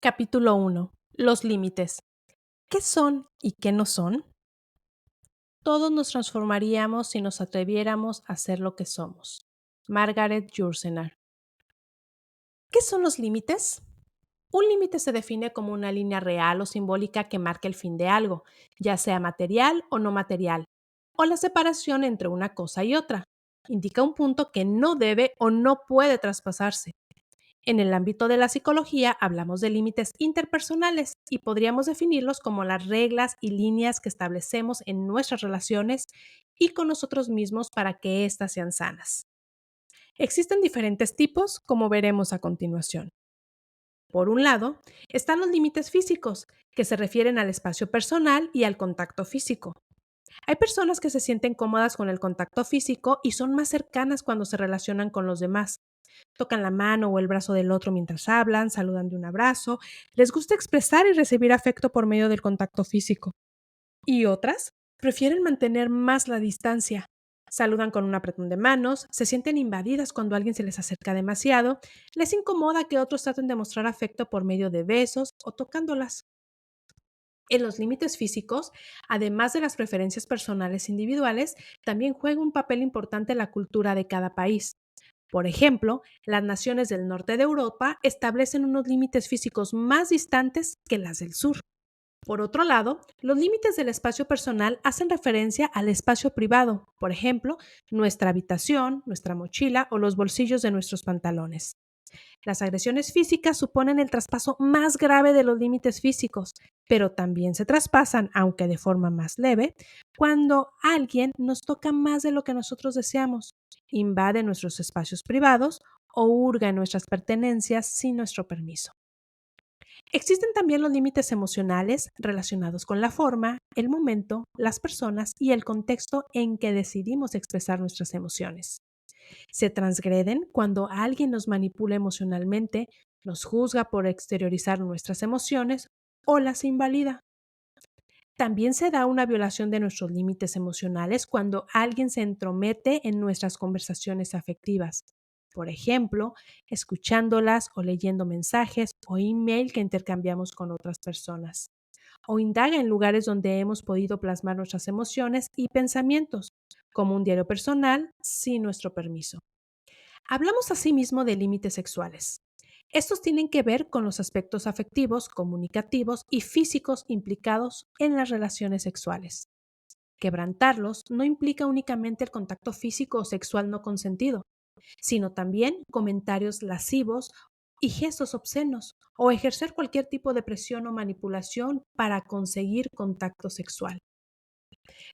Capítulo 1. Los límites. ¿Qué son y qué no son? Todos nos transformaríamos si nos atreviéramos a ser lo que somos. Margaret Yourcenar. ¿Qué son los límites? Un límite se define como una línea real o simbólica que marca el fin de algo, ya sea material o no material, o la separación entre una cosa y otra. Indica un punto que no debe o no puede traspasarse. En el ámbito de la psicología hablamos de límites interpersonales y podríamos definirlos como las reglas y líneas que establecemos en nuestras relaciones y con nosotros mismos para que éstas sean sanas. Existen diferentes tipos, como veremos a continuación. Por un lado, están los límites físicos, que se refieren al espacio personal y al contacto físico. Hay personas que se sienten cómodas con el contacto físico y son más cercanas cuando se relacionan con los demás. Tocan la mano o el brazo del otro mientras hablan, saludan de un abrazo. Les gusta expresar y recibir afecto por medio del contacto físico. Y otras prefieren mantener más la distancia. Saludan con un apretón de manos, se sienten invadidas cuando alguien se les acerca demasiado, les incomoda que otros traten de mostrar afecto por medio de besos o tocándolas. En los límites físicos, además de las preferencias personales individuales, también juega un papel importante la cultura de cada país. Por ejemplo, las naciones del norte de Europa establecen unos límites físicos más distantes que las del sur. Por otro lado, los límites del espacio personal hacen referencia al espacio privado, por ejemplo, nuestra habitación, nuestra mochila o los bolsillos de nuestros pantalones. Las agresiones físicas suponen el traspaso más grave de los límites físicos, pero también se traspasan, aunque de forma más leve, cuando alguien nos toca más de lo que nosotros deseamos, invade nuestros espacios privados o hurga en nuestras pertenencias sin nuestro permiso. Existen también los límites emocionales relacionados con la forma, el momento, las personas y el contexto en que decidimos expresar nuestras emociones. Se transgreden cuando alguien nos manipula emocionalmente, nos juzga por exteriorizar nuestras emociones o las invalida. También se da una violación de nuestros límites emocionales cuando alguien se entromete en nuestras conversaciones afectivas. Por ejemplo, escuchándolas o leyendo mensajes o email que intercambiamos con otras personas. O indaga en lugares donde hemos podido plasmar nuestras emociones y pensamientos, como un diario personal, sin nuestro permiso. Hablamos asimismo de límites sexuales. Estos tienen que ver con los aspectos afectivos, comunicativos y físicos implicados en las relaciones sexuales. Quebrantarlos no implica únicamente el contacto físico o sexual no consentido, sino también comentarios lascivos y gestos obscenos, o ejercer cualquier tipo de presión o manipulación para conseguir contacto sexual.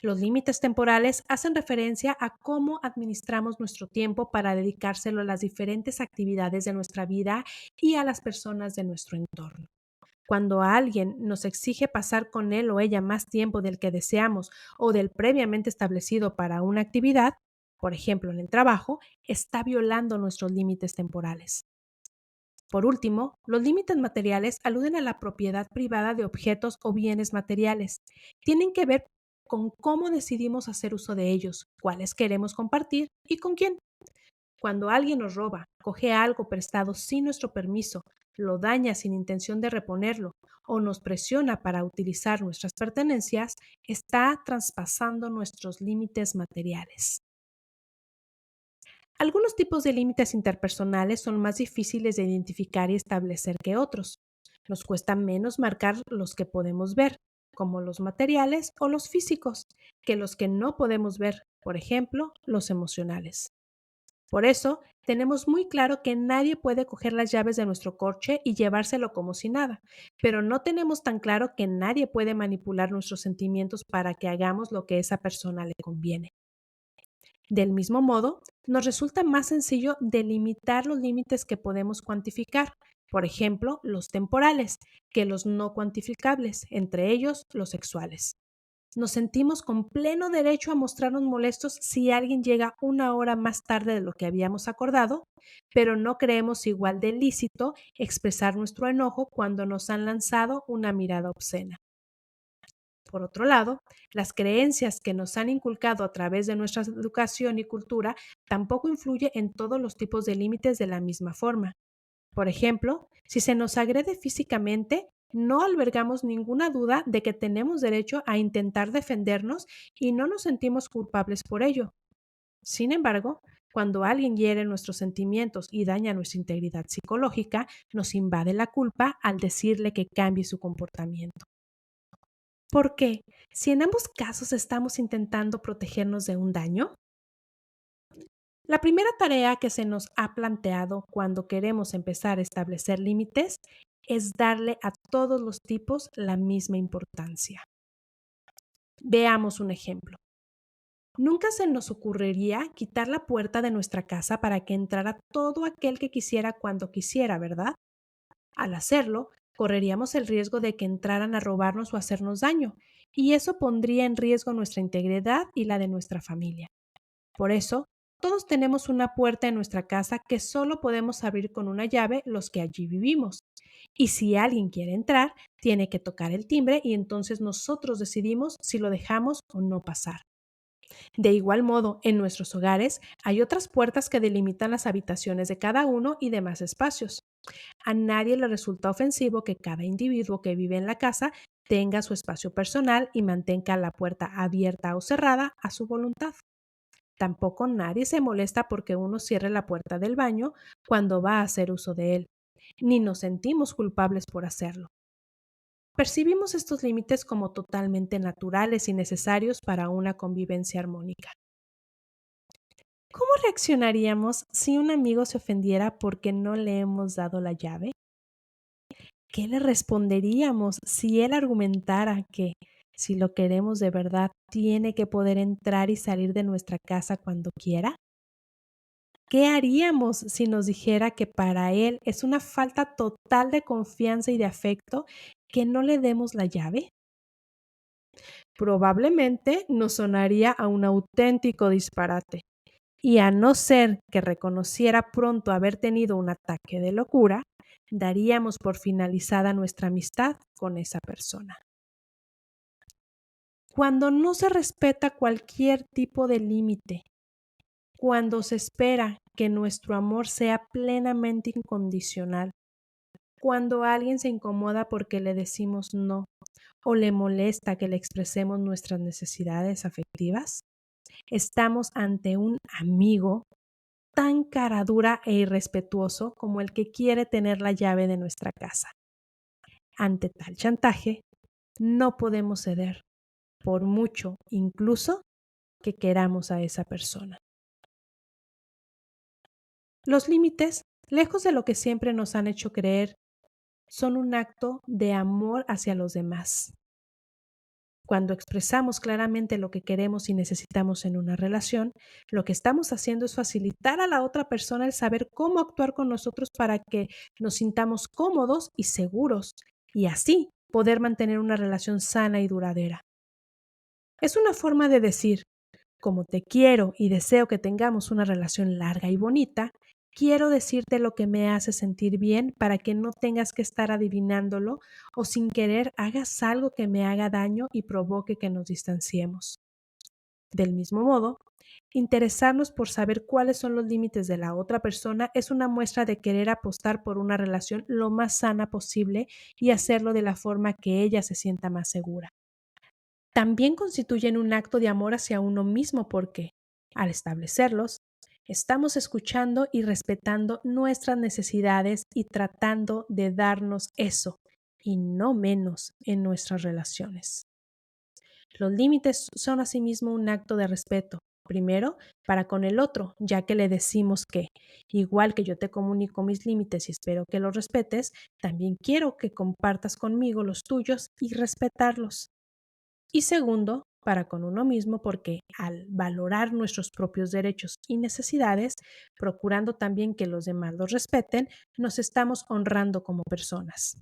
Los límites temporales hacen referencia a cómo administramos nuestro tiempo para dedicárselo a las diferentes actividades de nuestra vida y a las personas de nuestro entorno. Cuando alguien nos exige pasar con él o ella más tiempo del que deseamos o del previamente establecido para una actividad, por ejemplo en el trabajo, está violando nuestros límites temporales. Por último, los límites materiales aluden a la propiedad privada de objetos o bienes materiales. Tienen que ver con cómo decidimos hacer uso de ellos, cuáles queremos compartir y con quién. Cuando alguien nos roba, coge algo prestado sin nuestro permiso, lo daña sin intención de reponerlo o nos presiona para utilizar nuestras pertenencias, está traspasando nuestros límites materiales. Algunos tipos de límites interpersonales son más difíciles de identificar y establecer que otros. Nos cuesta menos marcar los que podemos ver, como los materiales o los físicos, que los que no podemos ver, por ejemplo, los emocionales. Por eso, tenemos muy claro que nadie puede coger las llaves de nuestro coche y llevárselo como si nada, pero no tenemos tan claro que nadie puede manipular nuestros sentimientos para que hagamos lo que esa persona le conviene. Del mismo modo, nos resulta más sencillo delimitar los límites que podemos cuantificar, por ejemplo, los temporales, que los no cuantificables, entre ellos los sexuales. Nos sentimos con pleno derecho a mostrarnos molestos si alguien llega una hora más tarde de lo que habíamos acordado, pero no creemos igual de lícito expresar nuestro enojo cuando nos han lanzado una mirada obscena. Por otro lado, las creencias que nos han inculcado a través de nuestra educación y cultura tampoco influye en todos los tipos de límites de la misma forma. Por ejemplo, Si se nos agrede físicamente, no albergamos ninguna duda de que tenemos derecho a intentar defendernos y no nos sentimos culpables por ello. Sin embargo, cuando alguien hiere nuestros sentimientos y daña nuestra integridad psicológica, nos invade la culpa al decirle que cambie su comportamiento. ¿Por qué? Si en ambos casos estamos intentando protegernos de un daño. La primera tarea que se nos ha planteado cuando queremos empezar a establecer límites es darle a todos los tipos la misma importancia. Veamos un ejemplo. Nunca se nos ocurriría quitar la puerta de nuestra casa para que entrara todo aquel que quisiera cuando quisiera, ¿verdad? Al hacerlo, correríamos el riesgo de que entraran a robarnos o hacernos daño, y eso pondría en riesgo nuestra integridad y la de nuestra familia. Por eso, todos tenemos una puerta en nuestra casa que solo podemos abrir con una llave los que allí vivimos. Y si alguien quiere entrar, tiene que tocar el timbre y entonces nosotros decidimos si lo dejamos o no pasar. De igual modo, en nuestros hogares hay otras puertas que delimitan las habitaciones de cada uno y demás espacios. A nadie le resulta ofensivo que cada individuo que vive en la casa tenga su espacio personal y mantenga la puerta abierta o cerrada a su voluntad. Tampoco nadie se molesta porque uno cierre la puerta del baño cuando va a hacer uso de él, ni nos sentimos culpables por hacerlo. Percibimos estos límites como totalmente naturales y necesarios para una convivencia armónica. ¿Cómo reaccionaríamos si un amigo se ofendiera porque no le hemos dado la llave? ¿Qué le responderíamos si él argumentara que, si lo queremos de verdad, tiene que poder entrar y salir de nuestra casa cuando quiera? ¿Qué haríamos si nos dijera que para él es una falta total de confianza y de afecto que no le demos la llave? Probablemente nos sonaría a un auténtico disparate. Y a no ser que reconociera pronto haber tenido un ataque de locura, daríamos por finalizada nuestra amistad con esa persona. Cuando no se respeta cualquier tipo de límite, cuando se espera que nuestro amor sea plenamente incondicional, cuando alguien se incomoda porque le decimos no o le molesta que le expresemos nuestras necesidades afectivas, estamos ante un amigo tan cara dura e irrespetuoso como el que quiere tener la llave de nuestra casa. Ante tal chantaje, no podemos ceder, por mucho incluso que queramos a esa persona. Los límites, lejos de lo que siempre nos han hecho creer, son un acto de amor hacia los demás. Cuando expresamos claramente lo que queremos y necesitamos en una relación, lo que estamos haciendo es facilitar a la otra persona el saber cómo actuar con nosotros para que nos sintamos cómodos y seguros y así poder mantener una relación sana y duradera. Es una forma de decir, como te quiero y deseo que tengamos una relación larga y bonita, quiero decirte lo que me hace sentir bien para que no tengas que estar adivinándolo o sin querer hagas algo que me haga daño y provoque que nos distanciemos. Del mismo modo, interesarnos por saber cuáles son los límites de la otra persona es una muestra de querer apostar por una relación lo más sana posible y hacerlo de la forma que ella se sienta más segura. También constituyen un acto de amor hacia uno mismo porque, al establecerlos, estamos escuchando y respetando nuestras necesidades y tratando de darnos eso y no menos en nuestras relaciones. Los límites son asimismo un acto de respeto, primero para con el otro, ya que le decimos que, igual que yo te comunico mis límites y espero que los respetes, también quiero que compartas conmigo los tuyos y respetarlos. Y segundo, para con uno mismo, porque al valorar nuestros propios derechos y necesidades, procurando también que los demás los respeten, nos estamos honrando como personas.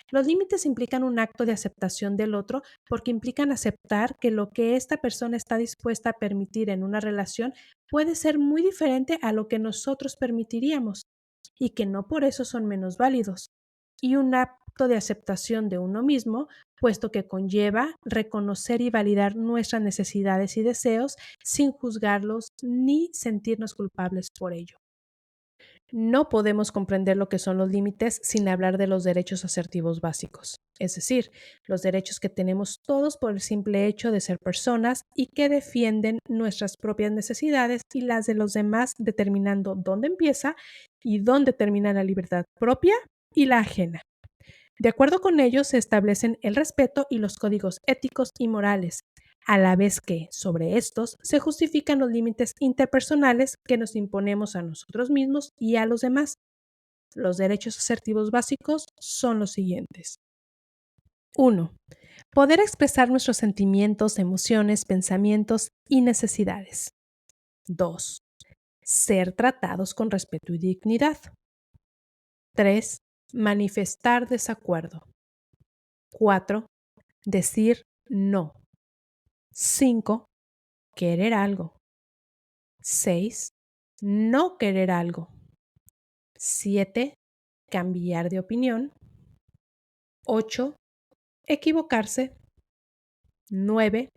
Los límites implican un acto de aceptación del otro porque implican aceptar que lo que esta persona está dispuesta a permitir en una relación puede ser muy diferente a lo que nosotros permitiríamos y que no por eso son menos válidos. Y un acto de aceptación de uno mismo, puesto que conlleva reconocer y validar nuestras necesidades y deseos sin juzgarlos ni sentirnos culpables por ello. No podemos comprender lo que son los límites sin hablar de los derechos asertivos básicos, es decir, los derechos que tenemos todos por el simple hecho de ser personas y que defienden nuestras propias necesidades y las de los demás, determinando dónde empieza y dónde termina la libertad propia y la ajena. De acuerdo con ellos, se establecen el respeto y los códigos éticos y morales, a la vez que, sobre estos, se justifican los límites interpersonales que nos imponemos a nosotros mismos y a los demás. Los derechos asertivos básicos son los siguientes. 1. Poder expresar nuestros sentimientos, emociones, pensamientos y necesidades. 2. Ser tratados con respeto y dignidad. 3. Manifestar desacuerdo. 4. Decir no. 5. Querer algo. 6. No querer algo. 7. Cambiar de opinión. 8. Equivocarse. 9.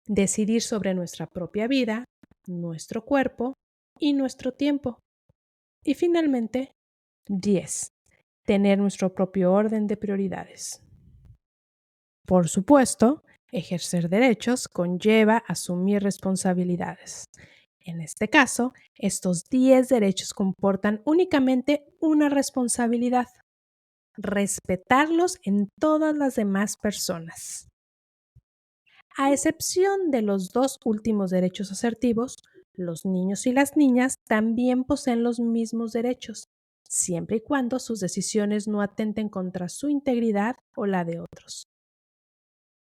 Decidir sobre nuestra propia vida, nuestro cuerpo y nuestro tiempo. Y finalmente, 10. Tener nuestro propio orden de prioridades. Por supuesto, ejercer derechos conlleva asumir responsabilidades. En este caso, estos 10 derechos comportan únicamente una responsabilidad: respetarlos en todas las demás personas. A excepción de los dos últimos derechos asertivos, los niños y las niñas también poseen los mismos derechos, siempre y cuando sus decisiones no atenten contra su integridad o la de otros.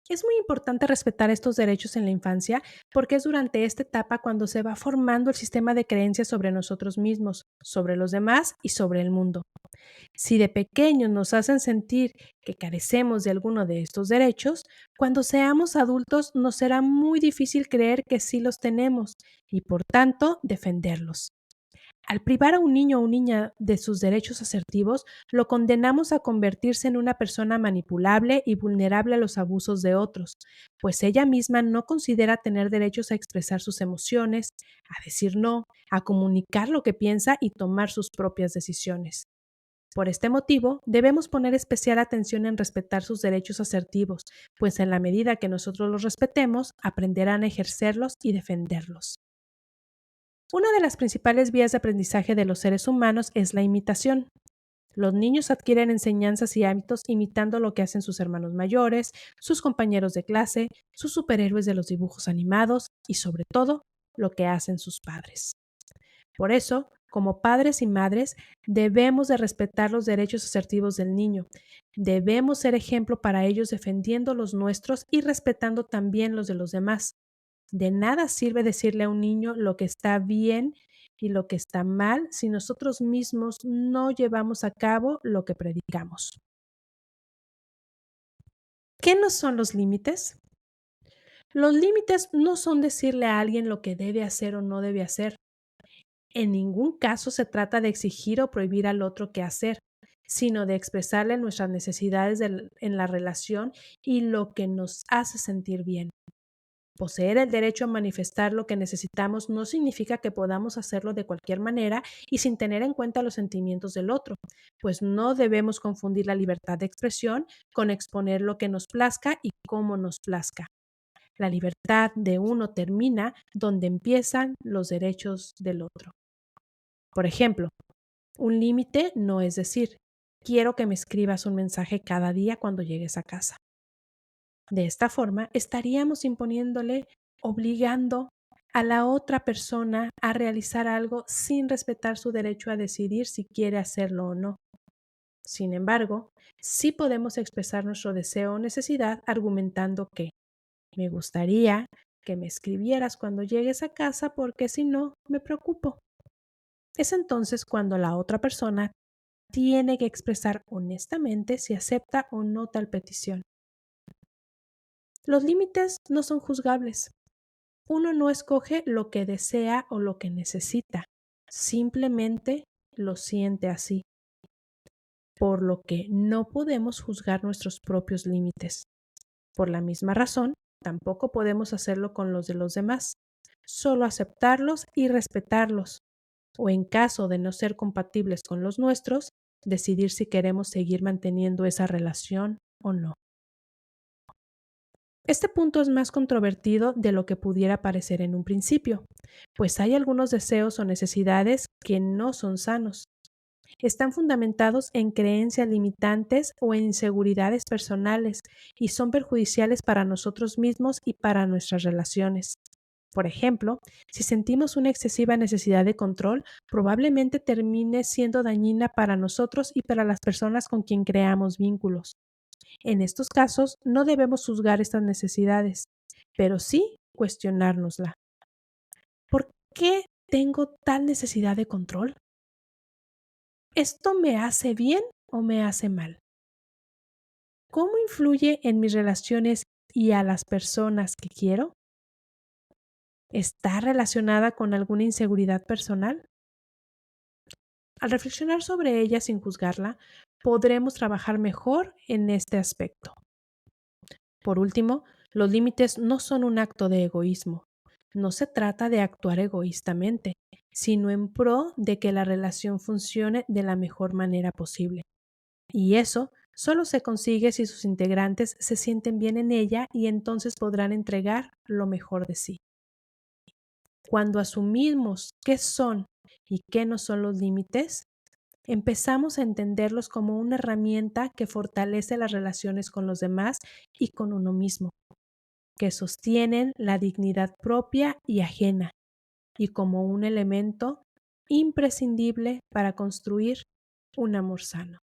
Es muy importante respetar estos derechos en la infancia porque es durante esta etapa cuando se va formando el sistema de creencias sobre nosotros mismos, sobre los demás y sobre el mundo. Si de pequeños nos hacen sentir que carecemos de alguno de estos derechos, cuando seamos adultos nos será muy difícil creer que sí los tenemos y, por tanto, defenderlos. Al privar a un niño o niña de sus derechos asertivos, lo condenamos a convertirse en una persona manipulable y vulnerable a los abusos de otros, pues ella misma no considera tener derechos a expresar sus emociones, a decir no, a comunicar lo que piensa y tomar sus propias decisiones. Por este motivo, debemos poner especial atención en respetar sus derechos asertivos, pues en la medida que nosotros los respetemos, aprenderán a ejercerlos y defenderlos. Una de las principales vías de aprendizaje de los seres humanos es la imitación. Los niños adquieren enseñanzas y hábitos imitando lo que hacen sus hermanos mayores, sus compañeros de clase, sus superhéroes de los dibujos animados y, sobre todo, lo que hacen sus padres. Por eso, como padres y madres, debemos de respetar los derechos asertivos del niño. Debemos ser ejemplo para ellos defendiendo los nuestros y respetando también los de los demás. De nada sirve decirle a un niño lo que está bien y lo que está mal si nosotros mismos no llevamos a cabo lo que predicamos. ¿Qué no son los límites? Los límites no son decirle a alguien lo que debe hacer o no debe hacer. En ningún caso se trata de exigir o prohibir al otro qué hacer, sino de expresarle nuestras necesidades en la relación y lo que nos hace sentir bien. Poseer el derecho a manifestar lo que necesitamos no significa que podamos hacerlo de cualquier manera y sin tener en cuenta los sentimientos del otro, pues no debemos confundir la libertad de expresión con exponer lo que nos plazca y cómo nos plazca. La libertad de uno termina donde empiezan los derechos del otro. Por ejemplo, un límite no es decir, quiero que me escribas un mensaje cada día cuando llegues a casa. De esta forma, estaríamos imponiéndole, obligando a la otra persona a realizar algo sin respetar su derecho a decidir si quiere hacerlo o no. Sin embargo, sí podemos expresar nuestro deseo o necesidad argumentando que me gustaría que me escribieras cuando llegues a casa porque si no, me preocupo. Es entonces cuando la otra persona tiene que expresar honestamente si acepta o no tal petición. Los límites no son juzgables. Uno no escoge lo que desea o lo que necesita, simplemente lo siente así, por lo que no podemos juzgar nuestros propios límites. Por la misma razón, tampoco podemos hacerlo con los de los demás, solo aceptarlos y respetarlos. o en caso de no ser compatibles con los nuestros, decidir si queremos seguir manteniendo esa relación o no. Este punto es más controvertido de lo que pudiera parecer en un principio, pues hay algunos deseos o necesidades que no son sanos. Están fundamentados en creencias limitantes o en inseguridades personales y son perjudiciales para nosotros mismos y para nuestras relaciones. Por ejemplo, si sentimos una excesiva necesidad de control, probablemente termine siendo dañina para nosotros y para las personas con quien creamos vínculos. En estos casos, no debemos juzgar estas necesidades, pero sí cuestionárnosla. ¿Por qué tengo tal necesidad de control? ¿Esto me hace bien o me hace mal? ¿Cómo influye en mis relaciones y a las personas que quiero? ¿Está relacionada con alguna inseguridad personal? Al reflexionar sobre ella sin juzgarla, podremos trabajar mejor en este aspecto. Por último, los límites no son un acto de egoísmo. No se trata de actuar egoístamente, sino en pro de que la relación funcione de la mejor manera posible. Y eso solo se consigue si sus integrantes se sienten bien en ella y entonces podrán entregar lo mejor de sí. Cuando asumimos qué son y qué no son los límites, empezamos a entenderlos como una herramienta que fortalece las relaciones con los demás y con uno mismo, que sostienen la dignidad propia y ajena, y como un elemento imprescindible para construir un amor sano.